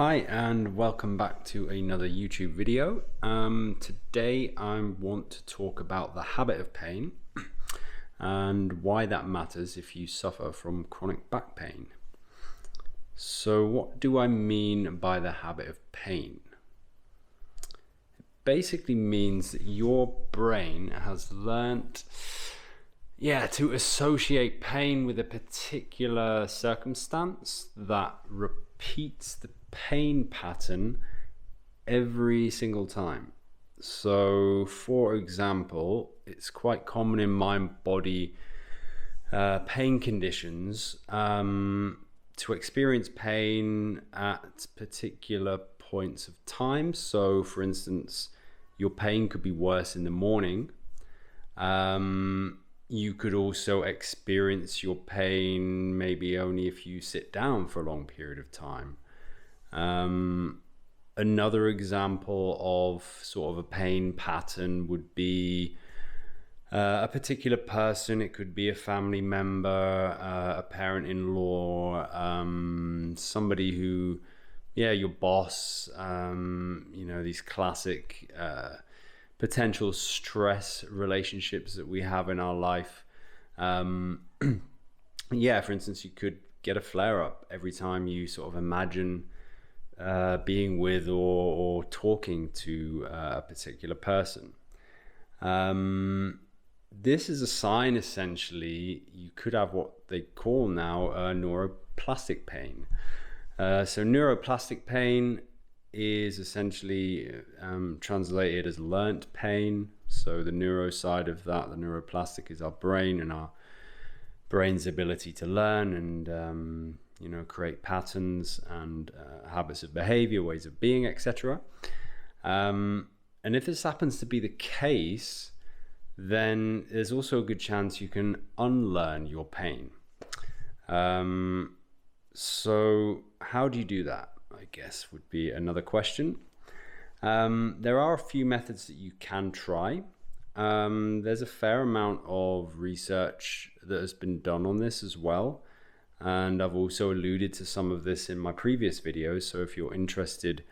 Hi and welcome back to another YouTube video. Today I want to talk about the habit of pain and why that matters if you suffer from chronic back pain. So what do I mean by the habit of pain? It basically means that your brain has learnt to associate pain with a particular circumstance that repeats the pain pattern every single time. So for example, it's quite common in mind-body pain conditions to experience pain at particular points of time. So for instance, your pain could be worse in the morning. You could also experience your pain maybe only if you sit down for a long period of time. Another example of sort of a pain pattern would be a particular person. It could be a family member, a parent-in-law, somebody who, your boss, these classic potential stress relationships that we have in our life. For instance, you could get a flare-up every time you sort of imagine being with or talking to a particular person. This is a sign, essentially, you could have what they call now neuroplastic pain. So neuroplastic pain is essentially translated as learnt pain. So the neuro side of that, the neuroplastic, is our brain and our brain's ability to learn and create patterns and habits of behavior, ways of being, etc. And if this happens to be the case, then there's also a good chance you can unlearn your pain. So how do you do that, I guess, would be another question. There are a few methods that you can try. There's a fair amount of research that has been done on this as well. And I've also alluded to some of this in my previous videos. So if you're interested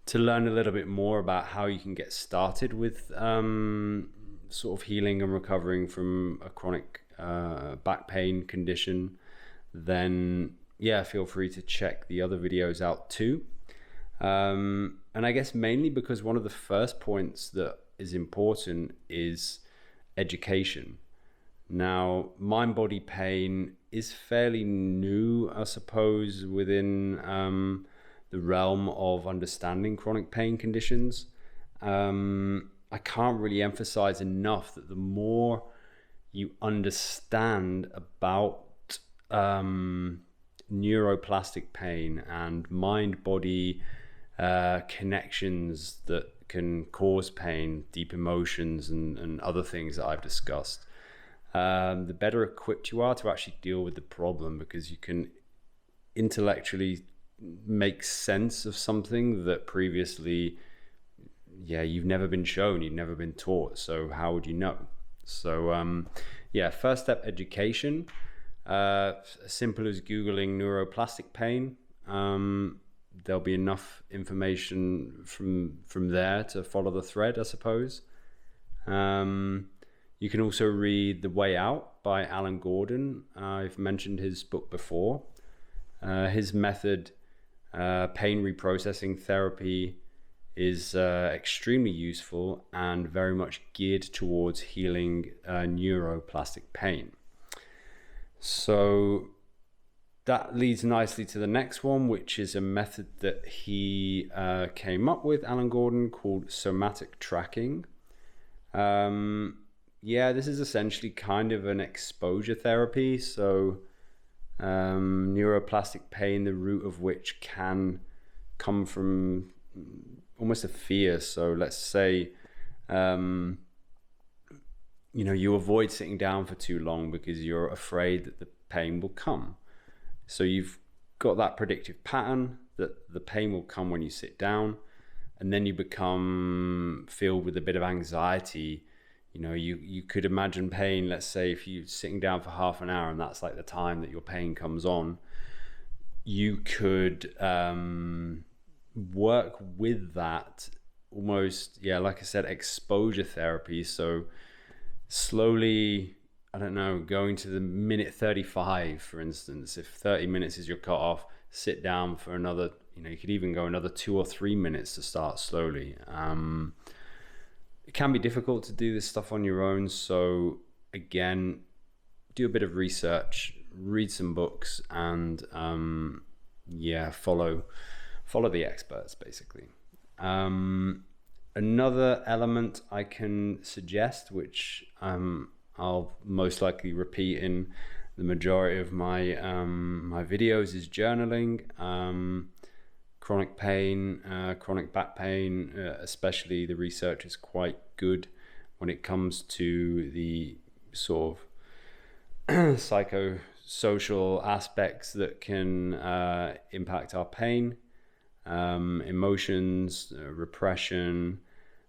to learn a little bit more about how you can get started with sort of healing and recovering from a chronic back pain condition, then feel free to check the other videos out too. And I guess mainly because one of the first points that is important is education. Now, mind-body pain is fairly new, I suppose, within the realm of understanding chronic pain conditions. I can't really emphasize enough that the more you understand about neuroplastic pain and mind-body connections that can cause pain, deep emotions and other things that I've discussed, the better equipped you are to actually deal with the problem, because you can intellectually make sense of something that previously you've never been shown, you've never been taught. So how would you know? So first step, education. As simple as Googling neuroplastic pain. There'll be enough information from there to follow the thread, I suppose. You can also read The Way Out by Alan Gordon. I've mentioned his book before. His method, pain reprocessing therapy, is extremely useful and very much geared towards healing neuroplastic pain. So that leads nicely to the next one, which is a method that he came up with, Alan Gordon, called Somatic Tracking. This is essentially kind of an exposure therapy. So neuroplastic pain, the root of which can come from almost a fear. So let's say you avoid sitting down for too long because you're afraid that the pain will come. So you've got that predictive pattern that the pain will come when you sit down, and then you become filled with a bit of anxiety. You could imagine pain, let's say if you're sitting down for half an hour and that's like the time that your pain comes on. you could work with that almost, like I said, exposure therapy. So slowly, I don't know, going to the minute 35, for instance. If 30 minutes is your cutoff, sit down for another, you could even go another 2 or 3 minutes to start slowly. It can be difficult to do this stuff on your own. So again, do a bit of research, read some books, and follow the experts, basically. Another element I can suggest, which I'll most likely repeat in the majority of my my videos, is journaling. Chronic pain, chronic back pain, especially, the research is quite good when it comes to the sort of psychosocial aspects that can impact our pain, emotions, repression,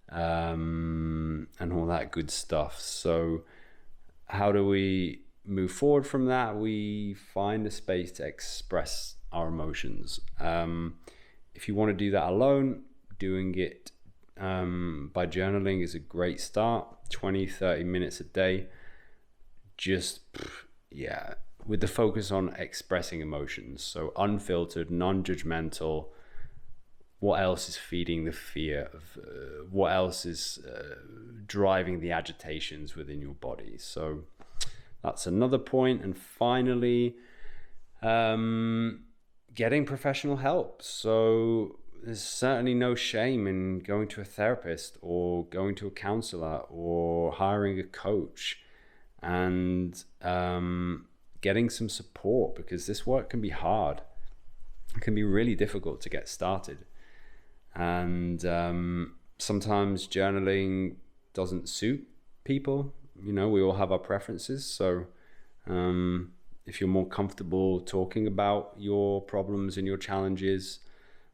and all that good stuff. So how do we move forward from that? We find a space to express our emotions. If you want to do that alone, doing it by journaling is a great start. 20-30 minutes a day, just with the focus on expressing emotions. So unfiltered, non-judgmental. What else is feeding the fear of what else is driving the agitations within your body? So that's another point. And finally, getting professional help. So there's certainly no shame in going to a therapist or going to a counselor or hiring a coach and getting some support, because this work can be hard. It can be really difficult to get started. And sometimes journaling doesn't suit people. We all have our preferences. So if you're more comfortable talking about your problems and your challenges,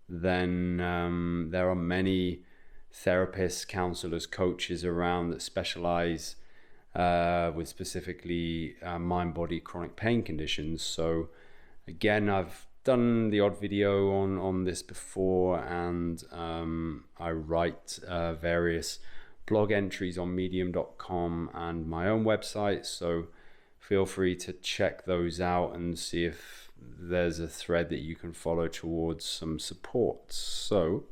then there are many therapists, counselors, coaches around that specialize with specifically mind-body chronic pain conditions. So again, I've done the odd video on this before, and I write various blog entries on medium.com and my own website. So feel free to check those out and see if there's a thread that you can follow towards some support. So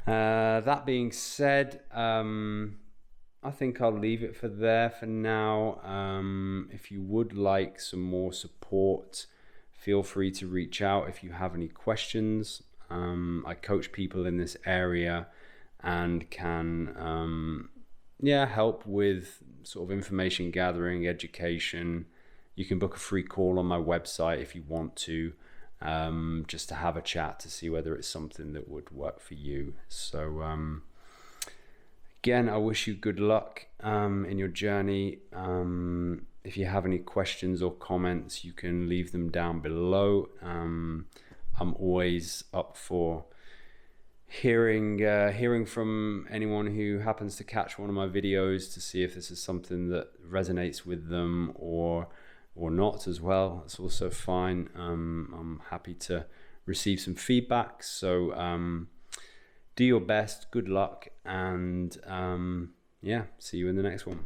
that being said, I think I'll leave it there for now. If you would like some more support, feel free to reach out if you have any questions. I coach people in this area and can help with sort of information gathering, education. You can book a free call on my website if you want to, just to have a chat to see whether it's something that would work for you. So again, I wish you good luck in your journey. If you have any questions or comments, you can leave them down below. I'm always up for hearing from anyone who happens to catch one of my videos to see if this is something that resonates with them or not as well. It's also fine. I'm happy to receive some feedback. So do your best, good luck, and see you in the next one.